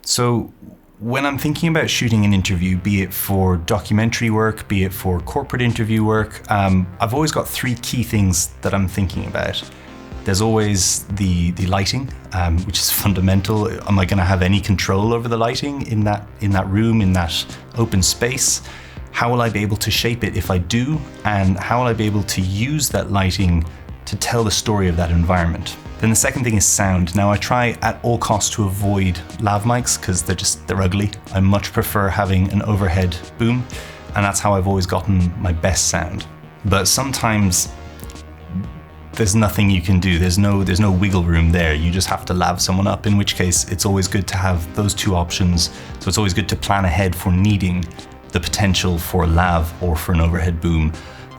So when I'm thinking about shooting an interview, be it for documentary work, be it for corporate interview work, I've always got three key things that I'm thinking about. There's always the lighting, which is fundamental. Am I going to have any control over the lighting in that room, in that open space? How will I be able to shape it if I do? And how will I be able to use that lighting to tell the story of that environment? Then the second thing is sound. Now I try at all costs to avoid lav mics because they're ugly. I much prefer having an overhead boom, and that's how I've always gotten my best sound. But sometimes there's nothing you can do. There's no wiggle room there. You just have to lav someone up, in which case it's always good to have those two options. So it's always good to plan ahead for needing the potential for a lav or for an overhead boom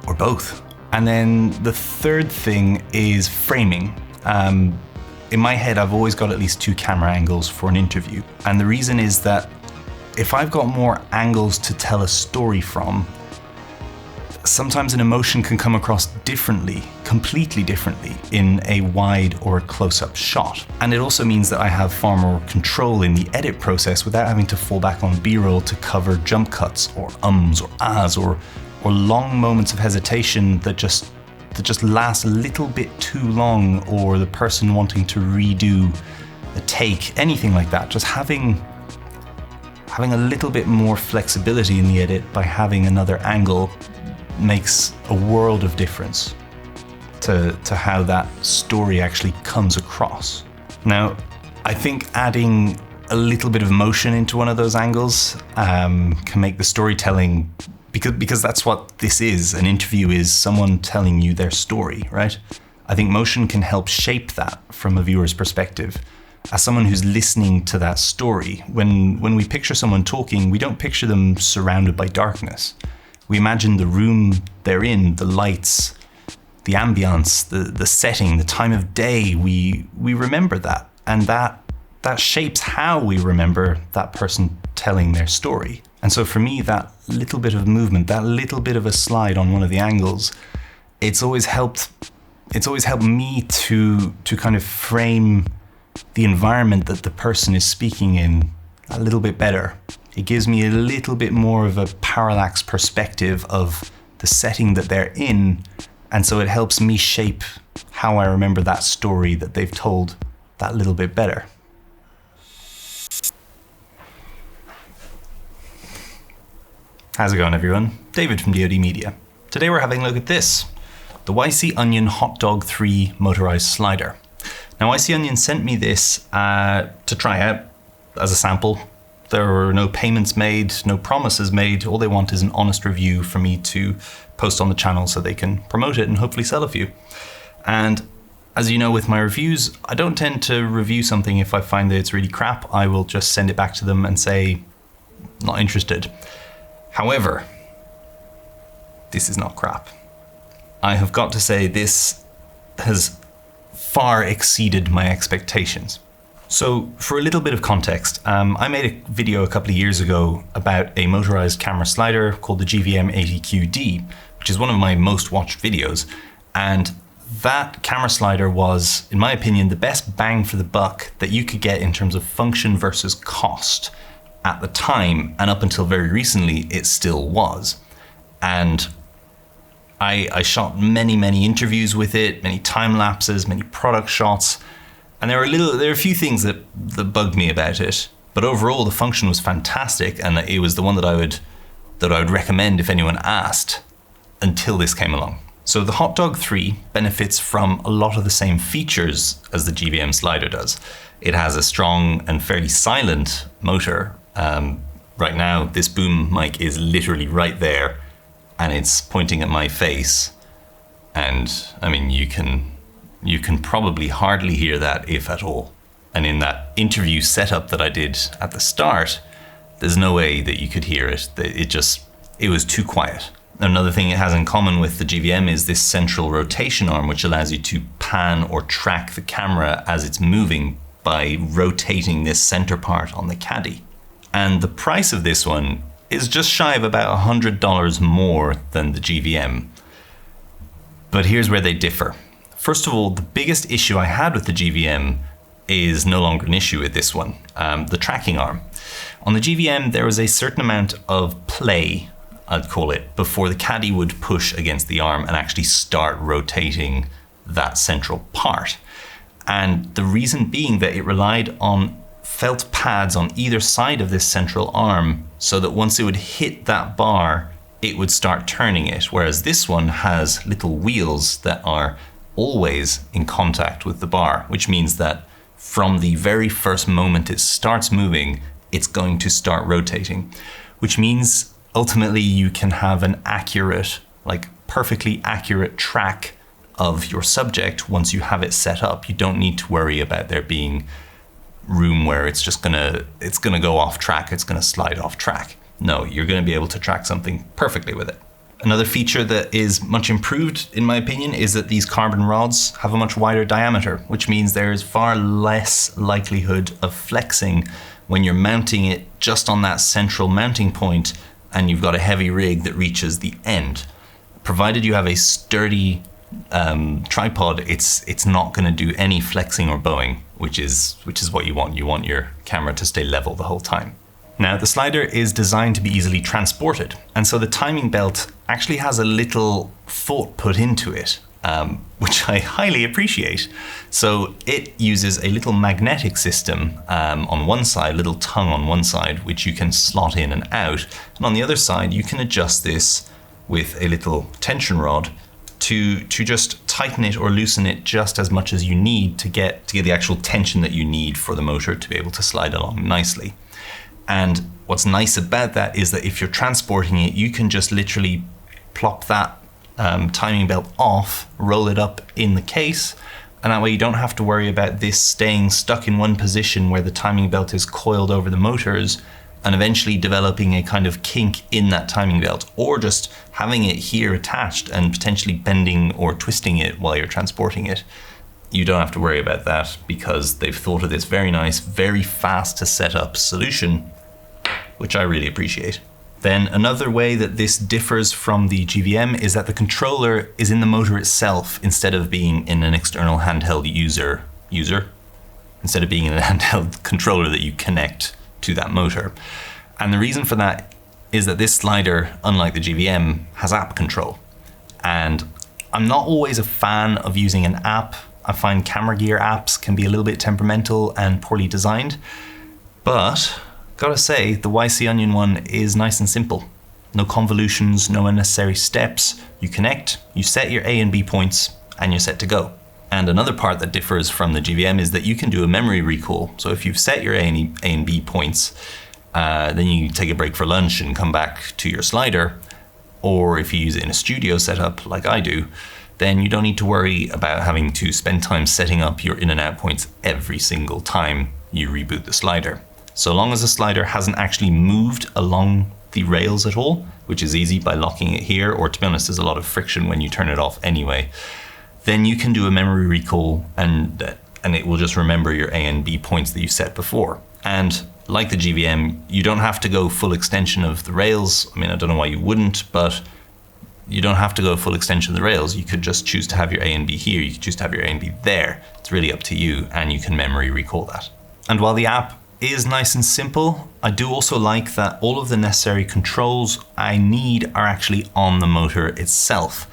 or both. And then the third thing is framing. In my head, I've always got at least 2 camera angles for an interview. And the reason is that if I've got more angles to tell a story from, sometimes an emotion can come across differently, completely differently, in a wide or a close-up shot. And it also means that I have far more control in the edit process without having to fall back on B-roll to cover jump cuts or ums or ahs or long moments of hesitation that just last a little bit too long, or the person wanting to redo a take, anything like that. Just having a little bit more flexibility in the edit by having another angle makes a world of difference to how that story actually comes across. Now, I think adding a little bit of motion into one of those angles can make the storytelling, because that's what this is. An interview is someone telling you their story, right? I think motion can help shape that from a viewer's perspective. As someone who's listening to that story, when we picture someone talking, we don't picture them surrounded by darkness. We imagine the room they're in, the lights, the ambience, the setting, the time of day. We remember that, and that shapes how we remember that person telling their story. And so for me, that little bit of movement, that little bit of a slide on one of the angles, it's always helped me to kind of frame the environment that the person is speaking in a little bit better. It gives me a little bit more of a parallax perspective of the setting that they're in, and so it helps me shape how I remember that story that they've told that little bit better. How's it going, everyone? David from dodmedia. Today we're having a look at this, the YC Onion Hot Dog 3 motorized slider. Now YC Onion sent me this to try out as a sample. There were no payments made, no promises made. All they want is an honest review for me to post on the channel so they can promote it and hopefully sell a few. And as you know, with my reviews, I don't tend to review something if I find that it's really crap. I will just send it back to them and say, not interested. However, this is not crap. I have got to say this has far exceeded my expectations. So for a little bit of context, I made a video a couple of years ago about a motorized camera slider called the GVM 80QD, which is one of my most watched videos. And that camera slider was, in my opinion, the best bang for the buck that you could get in terms of function versus cost. At the time, and up until very recently, it still was. And I shot many interviews with it, many time lapses, many product shots, and there are a few things that bugged me about it. But overall, the function was fantastic, and it was the one that I would recommend if anyone asked, until this came along. So the Hot Dog 3 benefits from a lot of the same features as the GVM slider does. It has a strong and fairly silent motor. Right now, this boom mic is literally right there, and it's pointing at my face. And I mean, you can probably hardly hear that, if at all. And in that interview setup that I did at the start, there's no way that you could hear it. It was too quiet. Another thing it has in common with the GVM is this central rotation arm, which allows you to pan or track the camera as it's moving by rotating this center part on the caddy. And the price of this one is just shy of about $100 more than the GVM. But here's where they differ. First of all, the biggest issue I had with the GVM is no longer an issue with this one, the tracking arm. On the GVM, there was a certain amount of play, I'd call it, before the caddy would push against the arm and actually start rotating that central part. And the reason being that it relied on felt pads on either side of this central arm, so that once it would hit that bar, it would start turning it. Whereas this one has little wheels that are always in contact with the bar, which means that from the very first moment it starts moving, it's going to start rotating, which means ultimately you can have an accurate, like perfectly accurate track of your subject once you have it set up. You don't need to worry about there being room where it's gonna go off track, it's gonna slide off track. No, you're gonna be able to track something perfectly with it. Another feature that is much improved, in my opinion, is that these carbon rods have a much wider diameter, which means there is far less likelihood of flexing when you're mounting it just on that central mounting point and you've got a heavy rig that reaches the end. Provided you have a sturdy tripod, it's not going to do any flexing or bowing, which is what you want. You want your camera to stay level the whole time. Now, the slider is designed to be easily transported, and so the timing belt actually has a little thought put into it, which I highly appreciate. So it uses a little magnetic system on one side, little tongue on one side, which you can slot in and out, and on the other side you can adjust this with a little tension rod to just tighten it or loosen it just as much as you need to get the actual tension that you need for the motor to be able to slide along nicely. And what's nice about that is that if you're transporting it, you can just literally plop that timing belt off, roll it up in the case, and that way you don't have to worry about this staying stuck in one position where the timing belt is coiled over the motors and eventually developing a kind of kink in that timing belt, or just having it here attached and potentially bending or twisting it while you're transporting it. You don't have to worry about that because they've thought of this very nice, very fast to set up solution, which I really appreciate. Then another way that this differs from the GVM is that the controller is in the motor itself instead of being in an external handheld instead of being in a handheld controller that you connect to that motor. And the reason for that is that this slider, unlike the GVM, has app control. And I'm not always a fan of using an app. I find camera gear apps can be a little bit temperamental and poorly designed, but gotta say, the YC Onion one is nice and simple. No convolutions, no unnecessary steps. You connect, you set your A and B points, and you're set to go. And another part that differs from the GVM is that you can do a memory recall. So if you've set your A and B points, then you take a break for lunch and come back to your slider, or if you use it in a studio setup like I do, then you don't need to worry about having to spend time setting up your in and out points every single time you reboot the slider. So long as the slider hasn't actually moved along the rails at all, which is easy by locking it here, or to be honest, there's a lot of friction when you turn it off anyway, then you can do a memory recall and it will just remember your A and B points that you set before. And like the GVM, you don't have to go full extension of the rails. I mean, I don't know why you wouldn't, but you don't have to go full extension of the rails. You could just choose to have your A and B here. You could choose to have your A and B there. It's really up to you, and you can memory recall that. And while the app is nice and simple, I do also like that all of the necessary controls I need are actually on the motor itself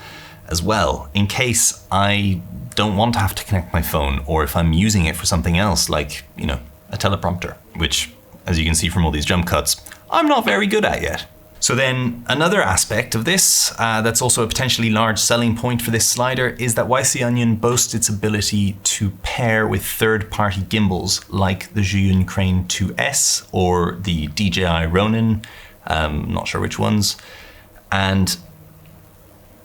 as well, in case I don't want to have to connect my phone, or if I'm using it for something else, like, you know, a teleprompter, which, as you can see from all these jump cuts, I'm not very good at yet. So then another aspect of this that's also a potentially large selling point for this slider is that YC Onion boasts its ability to pair with third-party gimbals like the Zhiyun Crane 2S or the DJI Ronin, not sure which ones. And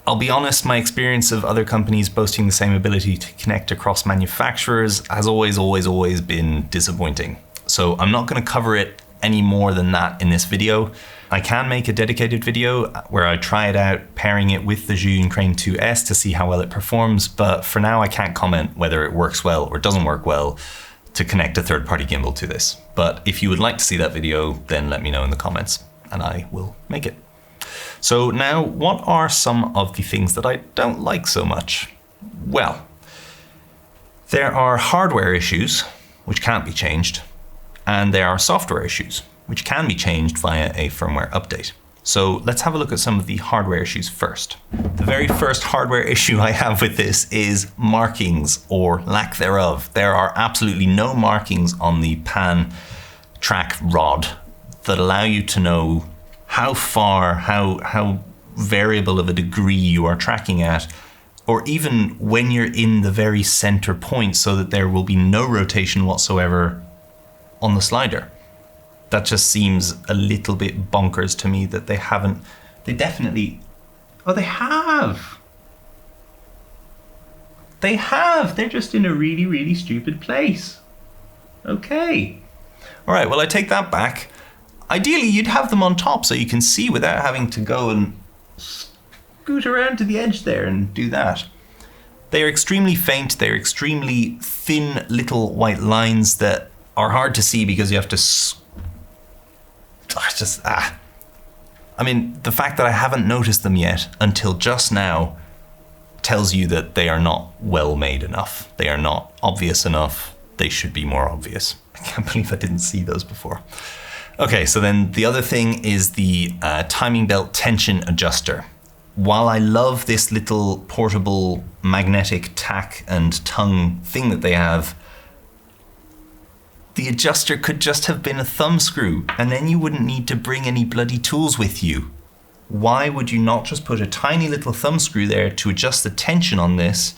I'll be honest, my experience of other companies boasting the same ability to connect across manufacturers has always been disappointing. So I'm not going to cover it any more than that in this video. I can make a dedicated video where I try it out pairing it with the Zhiyun Crane 2S to see how well it performs, but for now I can't comment whether it works well or doesn't work well to connect a third-party gimbal to this. But if you would like to see that video, then let me know in the comments and I will make it. So now, what are some of the things that I don't like so much? Well, there are hardware issues which can't be changed, and there are software issues, which can be changed via a firmware update. So let's have a look at some of the hardware issues first. The very first hardware issue I have with this is markings, or lack thereof. There are absolutely no markings on the pan track rod that allow you to know how far, how variable of a degree you are tracking at, or even when you're in the very center point, so that there will be no rotation whatsoever on the slider. That just seems a little bit bonkers to me that they haven't. They definitely. Oh, they have. They have. They're just in a really, really stupid place. Okay. All right, well, I take that back. Ideally, you'd have them on top so you can see without having to go and scoot around to the edge there and do that. They are extremely faint. They're extremely thin little white lines that are hard to see because you have to I mean, the fact that I haven't noticed them yet until just now tells you that they are not well made enough. They are not obvious enough. They should be more obvious. I can't believe I didn't see those before. Okay, so then the other thing is the timing belt tension adjuster. While I love this little portable magnetic tack and tongue thing that they have, the adjuster could just have been a thumb screw, and then you wouldn't need to bring any bloody tools with you. Why would you not just put a tiny little thumb screw there to adjust the tension on this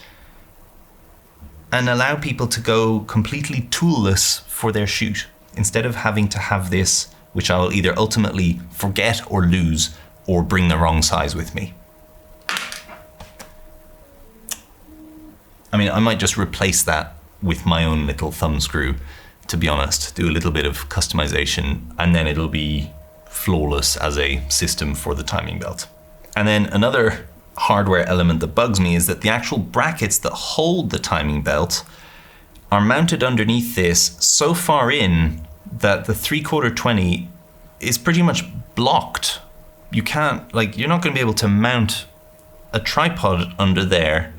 and allow people to go completely toolless for their shoot, instead of having to have this, which I will either ultimately forget or lose, or bring the wrong size with me. I mean, I might just replace that with my own little thumb screw, to be honest, do a little bit of customization, and then it'll be flawless as a system for the timing belt. And then another hardware element that bugs me is that the actual brackets that hold the timing belt are mounted underneath this so far in that the 3/4 20 is pretty much blocked. You can't, you're not going to be able to mount a tripod under there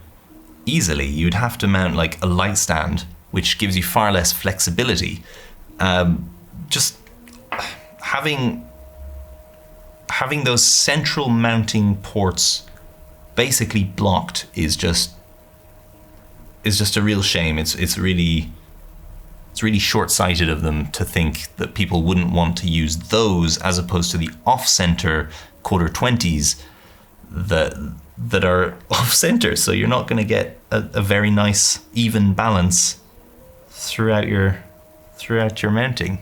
easily. You'd have to mount a light stand, which gives you far less flexibility. Just having those central mounting ports basically blocked is just a real shame. It's really short-sighted of them to think that people wouldn't want to use those as opposed to the off-center 1/4 20s that are off-center. So you're not going to get a very nice even balance throughout your mounting.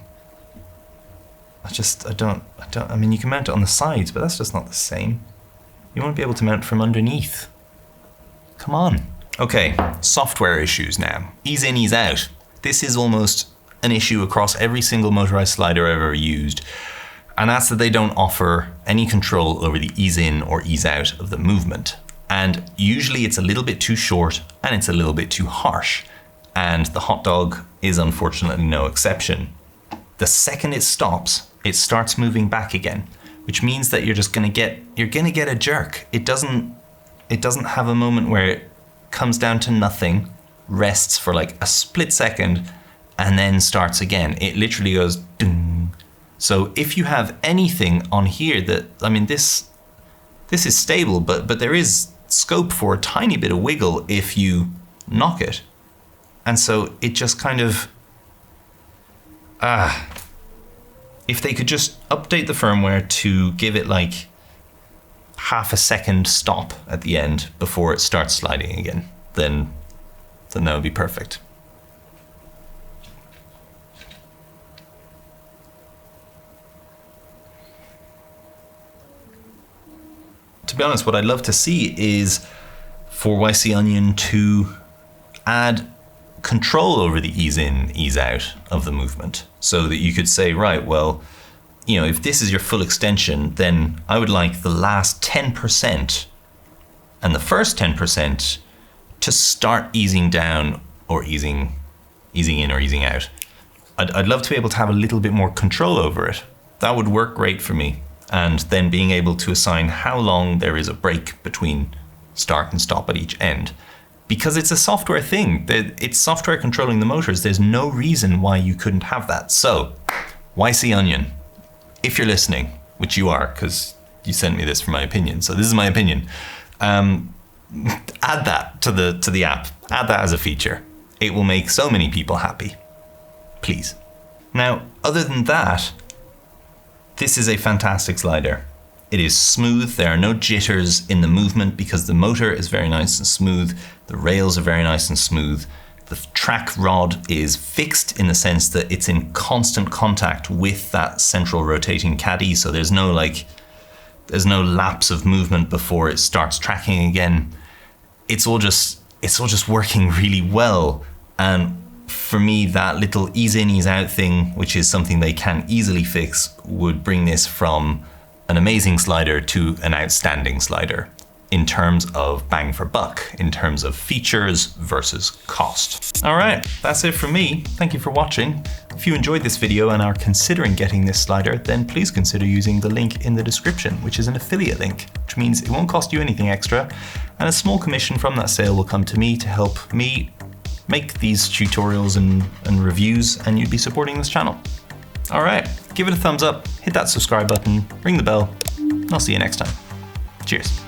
I mean, you can mount it on the sides, but that's just not the same. You won't be able to mount from underneath. Come on. Okay, software issues now. Ease in, ease out. This is almost an issue across every single motorized slider I've ever used, and that's that they don't offer any control over the ease in or ease out of the movement. And usually it's a little bit too short and it's a little bit too harsh. And the hot dog is unfortunately no exception. The second it stops, it starts moving back again, which means that you're gonna get a jerk. It doesn't have a moment where it comes down to nothing, rests for a split second, and then starts again. It literally goes ding. So if you have anything on here that, I mean, this is stable, but there is scope for a tiny bit of wiggle if you knock it. And so it just kind of, if they could just update the firmware to give it half a second stop at the end before it starts sliding again, then that would be perfect. To be honest, what I'd love to see is for YC Onion to add control over the ease in, ease out of the movement, so that you could say, right, well, if this is your full extension, then I would like the last 10% and the first 10% to start easing down or easing in or easing out. I'd love to be able to have a little bit more control over it. That would work great for me. And then being able to assign how long there is a break between start and stop at each end. because it's a software thing. It's software controlling the motors. There's no reason why you couldn't have that. So, YC Onion, if you're listening, which you are, because you sent me this for my opinion, so this is my opinion. Add that to the app. Add that as a feature. It will make so many people happy. Please. Now, other than that, this is a fantastic slider. It is smooth. There are no jitters in the movement because the motor is very nice and smooth. The rails are very nice and smooth. The track rod is fixed in the sense that it's in constant contact with that central rotating caddy. So there's no lapse of movement before it starts tracking again. It's all just working really well. And for me, that little ease in, ease out thing, which is something they can easily fix, would bring this from an amazing slider to an outstanding slider in terms of bang for buck, in terms of features versus cost. All right, that's it from me. Thank you for watching. If you enjoyed this video and are considering getting this slider, then please consider using the link in the description, which is an affiliate link, which means it won't cost you anything extra, and a small commission from that sale will come to me to help me make these tutorials and reviews, and you'd be supporting this channel. All right, give it a thumbs up, hit that subscribe button, ring the bell, and I'll see you next time. Cheers.